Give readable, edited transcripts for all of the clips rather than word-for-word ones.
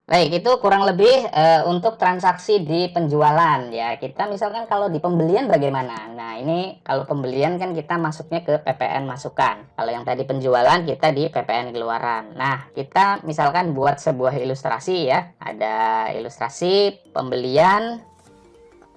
Baik, itu kurang lebih, untuk transaksi di penjualan ya. Kita misalkan kalau di pembelian bagaimana? Nah, ini kalau pembelian kan kita masuknya ke PPN masukan. Kalau yang tadi penjualan kita di PPN keluaran. Nah, kita misalkan buat sebuah ilustrasi ya. Ada ilustrasi pembelian,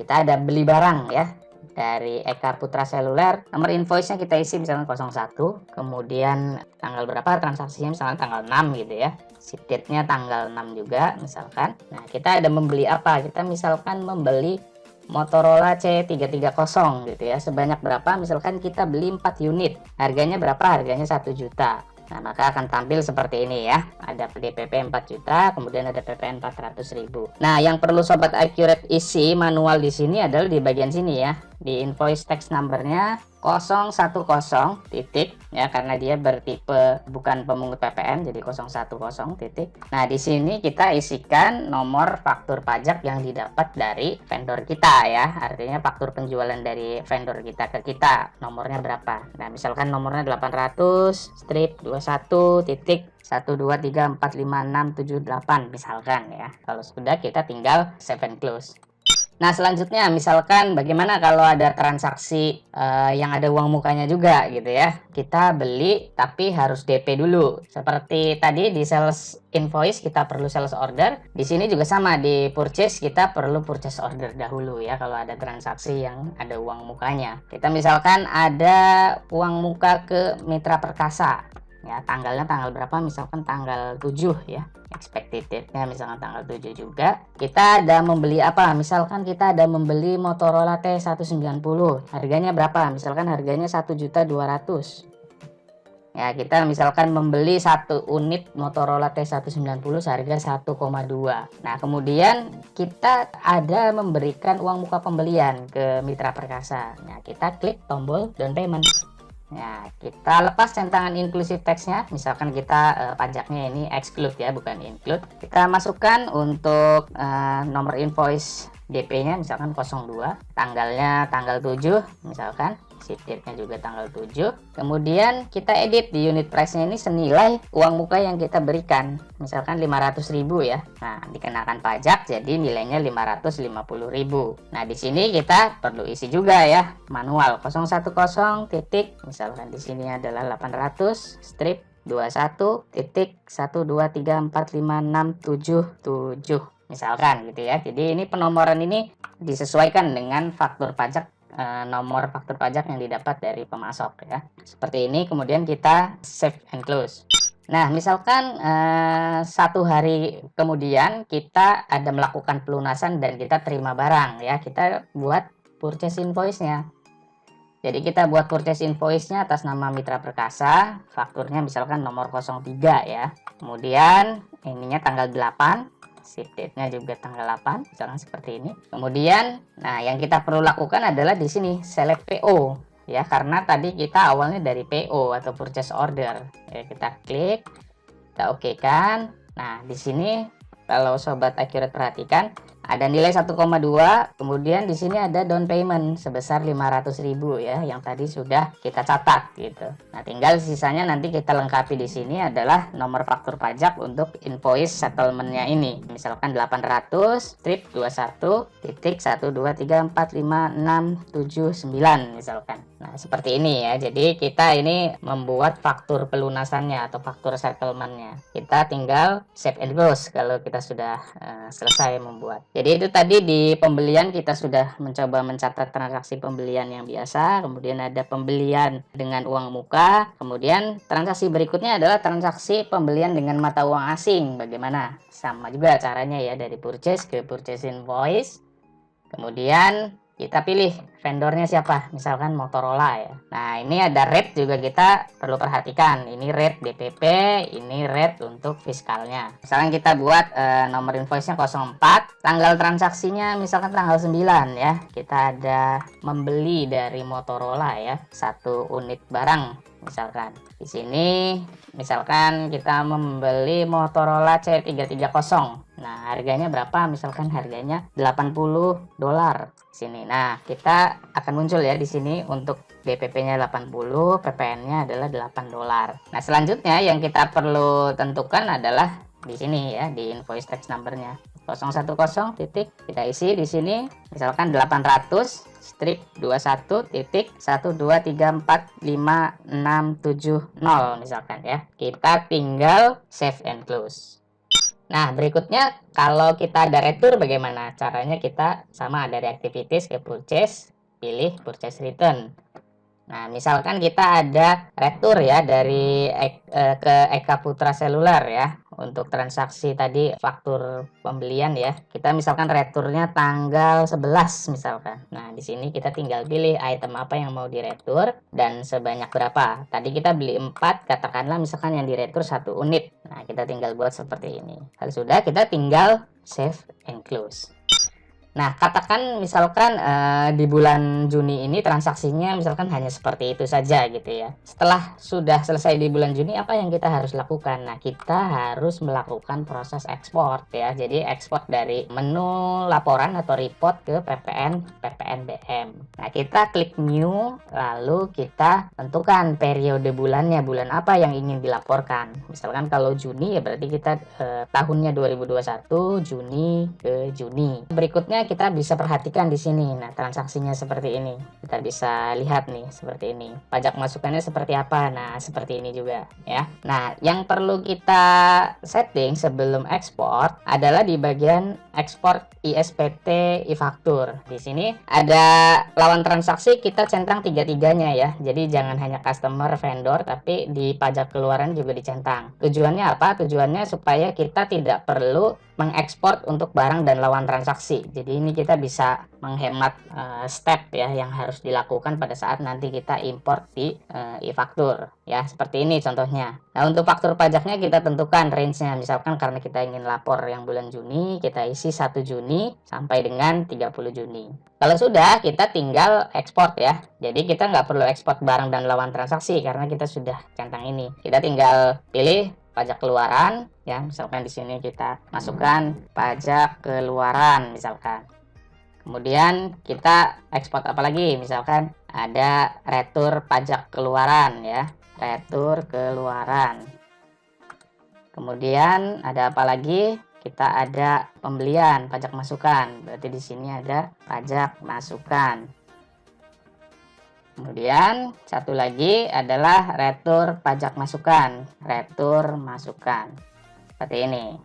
kita ada beli barang ya. Dari Eka Putra Seluler, nomor invoice-nya kita isi misalkan 01, kemudian tanggal berapa transaksinya misalkan tanggal 6 gitu ya. Sititnya tanggal 6 juga misalkan. Nah, kita ada membeli apa? Kita misalkan membeli Motorola C330 gitu ya. Sebanyak berapa? Misalkan kita beli 4 unit. Harganya berapa? Harganya 1 juta. Nah, maka akan tampil seperti ini ya. Ada DPP 4 juta, kemudian ada PPN 400.000. Nah, yang perlu sobat accurate isi manual di sini adalah di bagian sini ya. Di invoice text numbernya 010 titik ya, karena dia bertipe bukan pemungut PPN jadi 010 titik. Nah, di sini kita isikan nomor faktur pajak yang didapat dari vendor kita ya. Artinya faktur penjualan dari vendor kita ke kita, nomornya berapa. Nah, misalkan nomornya 800 strip 21 titik 1234567 misalkan ya. Kalau sudah kita tinggal save and close. Nah, selanjutnya misalkan bagaimana kalau ada transaksi yang ada uang mukanya juga gitu ya. Kita beli tapi harus DP dulu. Seperti tadi di sales invoice kita perlu sales order. Di sini juga sama, di purchase kita perlu purchase order dahulu ya kalau ada transaksi yang ada uang mukanya. Kita misalkan ada uang muka ke Mitra Perkasa. Ya, tanggalnya tanggal berapa? Misalkan tanggal 7 ya. Expected date-nya misalkan tanggal 7 juga. Kita ada membeli apa? Misalkan kita ada membeli Motorola T190. Harganya berapa? Misalkan harganya 1.200.000. Ya, kita misalkan membeli satu unit Motorola T190 seharga 1,2. Nah, kemudian kita ada memberikan uang muka pembelian ke Mitra Perkasa. Nah, kita klik tombol down payment. Nah, kita lepas centangan inclusive text-nya. Misalkan kita pajaknya ini exclude ya, bukan include. Kita masukkan untuk nomor invoice DP-nya misalkan 02, tanggalnya tanggal 7 misalkan. Sititnya juga tanggal 7. Kemudian kita edit di unit price-nya ini senilai uang muka yang kita berikan. Misalkan 500.000 ya. Nah, dikenakan pajak jadi nilainya 550.000. Nah, di sini kita perlu isi juga ya manual 010 titik. Misalkan di sini adalah 800 strip 21 titik 1234567 misalkan gitu ya. Jadi ini penomoran ini disesuaikan dengan faktur pajak, nomor faktur pajak yang didapat dari pemasok ya. Seperti ini, kemudian kita save and close. Nah, misalkan satu hari kemudian kita ada melakukan pelunasan dan kita terima barang ya, kita buat purchase invoice-nya. Jadi kita buat purchase invoice-nya atas nama Mitra Perkasa, fakturnya misalkan nomor 03 ya. Kemudian ininya tanggal 8, sheet date-nya juga tanggal 8, misalkan seperti ini. Kemudian, nah yang kita perlu lakukan adalah di sini select PO ya, karena tadi kita awalnya dari PO atau purchase order. Ya, kita klik, kita oke kan. Nah, di sini kalau sobat accurate perhatikan ada nilai 1,2, kemudian di sini ada down payment sebesar 500.000 ya, yang tadi sudah kita catat gitu. Nah, tinggal sisanya nanti kita lengkapi di sini adalah nomor faktur pajak untuk invoice settlement-nya ini. Misalkan 800 strip 21 titik 1234567 misalkan. Nah, seperti ini ya. Jadi kita ini membuat faktur pelunasannya atau faktur settlement-nya. Kita tinggal save and close kalau kita sudah selesai membuat. Jadi itu tadi di pembelian kita sudah mencoba mencatat transaksi pembelian yang biasa, kemudian ada pembelian dengan uang muka, kemudian transaksi berikutnya adalah transaksi pembelian dengan mata uang asing. Bagaimana? Sama juga caranya ya, dari purchase ke purchase invoice. Kemudian kita pilih vendornya siapa, misalkan Motorola ya. Nah, ini ada rate juga kita perlu perhatikan. Ini rate DPP, ini rate untuk fiskalnya. Misalkan kita buat nomor invoice-nya 04, tanggal transaksinya misalkan tanggal 9 ya. Kita ada membeli dari Motorola ya, satu unit barang. Misalkan di sini misalkan kita membeli Motorola C330. Nah, harganya berapa? Misalkan harganya $80 sini. Nah, kita akan muncul ya di sini untuk DPP-nya 80, PPN-nya adalah $8. Nah, selanjutnya yang kita perlu tentukan adalah di sini ya, di invoice tax numbernya 010 titik, kita isi di sini misalkan 800 strip 21 titik 1234567 misalkan ya. Kita tinggal save and close. Nah, berikutnya kalau kita ada retur bagaimana? Caranya kita sama dari activities ke purchase, pilih purchase return. Nah, misalkan kita ada retur ya dari ke Eka Putra Seluler ya untuk transaksi tadi faktur pembelian ya. Kita misalkan returnya tanggal 11 misalkan. Nah, di sini kita tinggal pilih item apa yang mau diretur dan sebanyak berapa. Tadi kita beli 4, katakanlah misalkan yang diretur 1 unit. Nah, kita tinggal buat seperti ini. Kalau sudah, kita tinggal save and close. Nah, katakan misalkan di bulan Juni ini transaksinya misalkan hanya seperti itu saja gitu ya. Setelah sudah selesai di bulan Juni, apa yang kita harus lakukan? Nah, kita harus melakukan proses ekspor ya. Jadi ekspor dari menu laporan atau report ke PPNBM. Nah, kita klik new, lalu kita tentukan periode bulannya, bulan apa yang ingin dilaporkan. Misalkan kalau Juni ya berarti kita tahunnya 2021 Juni ke Juni. Berikutnya kita bisa perhatikan di sini. Nah, transaksinya seperti ini. Kita bisa lihat nih seperti ini. Pajak masukannya seperti apa? Nah, seperti ini juga ya. Nah, yang perlu kita setting sebelum ekspor adalah di bagian ekspor ISPT e-faktur. Di sini ada lawan transaksi, kita centang tiga-tiganya ya. Jadi jangan hanya customer, vendor, tapi di pajak keluaran juga dicentang. Tujuannya apa? Tujuannya supaya kita tidak perlu mengekspor untuk barang dan lawan transaksi. Jadi ini kita bisa menghemat step ya yang harus dilakukan pada saat nanti kita import di e-faktur ya, seperti ini contohnya. Nah, untuk faktur pajaknya kita tentukan range-nya. Misalkan karena kita ingin lapor yang bulan Juni, kita isi 1 Juni sampai dengan 30 Juni. Kalau sudah, kita tinggal ekspor ya. Jadi kita nggak perlu ekspor barang dan lawan transaksi karena kita sudah centang ini. Kita tinggal pilih pajak keluaran ya, misalkan di sini kita masukkan pajak keluaran misalkan. Kemudian kita ekspor apa lagi? Misalkan ada retur pajak keluaran ya, retur keluaran. Kemudian ada apa lagi? Kita ada pembelian pajak masukan. Berarti di sini ada pajak masukan. Kemudian satu lagi adalah retur pajak masukan, retur masukan. Seperti ini.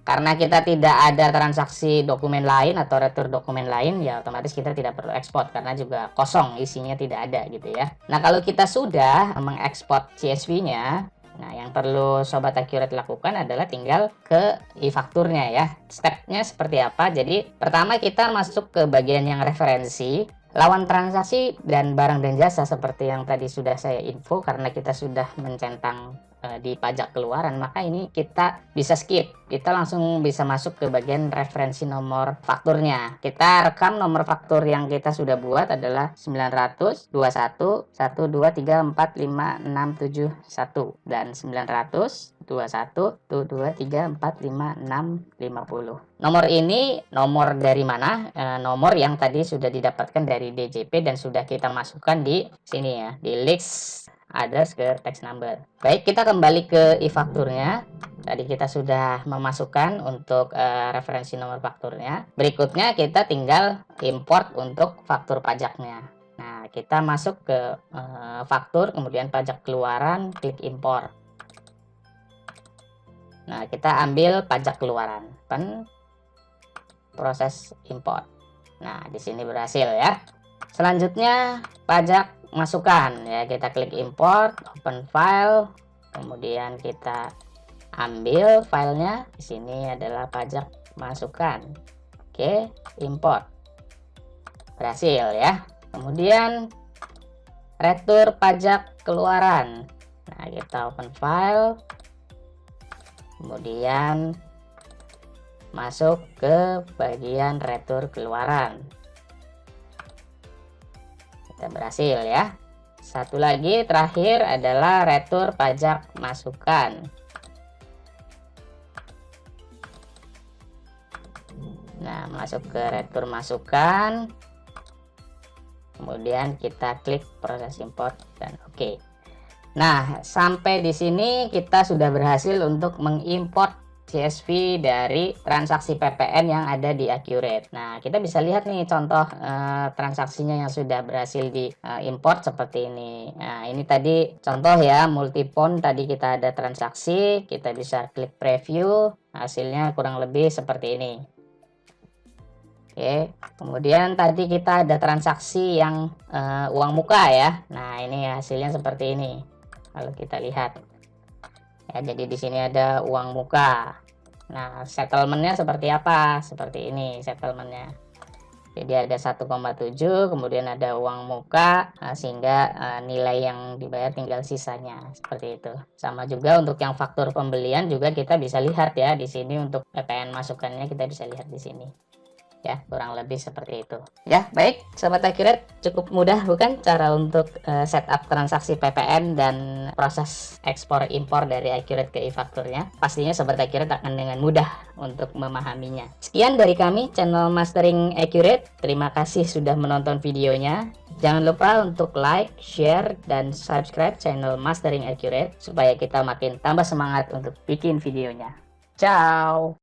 Karena kita tidak ada transaksi dokumen lain atau retur dokumen lain, ya otomatis kita tidak perlu ekspor karena juga kosong, isinya tidak ada gitu ya. Nah, kalau kita sudah mengekspor CSV-nya, nah yang perlu Sobat Accurate lakukan adalah tinggal ke e-fakturnya ya. Stepnya seperti apa? Jadi pertama kita masuk ke bagian yang referensi, lawan transaksi dan barang dan jasa seperti yang tadi sudah saya info. Karena kita sudah mencentang di pajak keluaran, maka ini kita bisa skip. Kita langsung bisa masuk ke bagian referensi nomor fakturnya. Kita rekam nomor faktur yang kita sudah buat adalah 900 21 1234567 dan 900 21 123455650. Nomor ini nomor dari mana? Nomor yang tadi sudah didapatkan dari DJP dan sudah kita masukkan di sini ya, di list address ke tax number. Baik, kita kembali ke e-fakturnya. Tadi kita sudah memasukkan untuk referensi nomor fakturnya. Berikutnya kita tinggal import untuk faktur pajaknya. Nah, kita masuk ke faktur, kemudian pajak keluaran, klik import. Nah, kita ambil pajak keluaran, proses import. Nah, di sini berhasil ya. Selanjutnya pajak masukan ya, kita klik import, open file, kemudian kita ambil filenya. Di sini adalah pajak masukan. Oke, import. Berhasil ya. Kemudian retur pajak keluaran. Nah, kita open file. Kemudian masuk ke bagian retur keluaran. Kita berhasil ya. Satu lagi terakhir adalah retur pajak masukan. Nah, masuk ke retur masukan. Kemudian kita klik proses import dan oke. Nah, sampai di sini kita sudah berhasil untuk mengimport CSV dari transaksi PPN yang ada di Accurate. Nah, kita bisa lihat nih contoh transaksinya yang sudah berhasil di import seperti ini. Nah, ini tadi contoh ya, multipon tadi kita ada transaksi, kita bisa klik preview, hasilnya kurang lebih seperti ini. Oke, kemudian tadi kita ada transaksi yang uang muka ya. Nah, ini hasilnya seperti ini. Kalau kita lihat. Ya, jadi di sini ada uang muka. Nah, settlementnya seperti apa? Seperti ini settlementnya. Jadi ada 1,7, kemudian ada uang muka, sehingga nilai yang dibayar tinggal sisanya seperti itu. Sama juga untuk yang faktur pembelian juga kita bisa lihat ya di sini untuk PPN masukannya kita bisa lihat di sini. Ya, kurang lebih seperti itu. Ya, baik Sobat Accurate, cukup mudah bukan cara untuk setup transaksi PPN dan proses ekspor impor dari Accurate ke e-fakturnya. Pastinya Sobat Accurate akan dengan mudah untuk memahaminya. Sekian dari kami channel Mastering Accurate. Terima kasih sudah menonton videonya. Jangan lupa untuk like, share, dan subscribe channel Mastering Accurate supaya kita makin tambah semangat untuk bikin videonya. Ciao.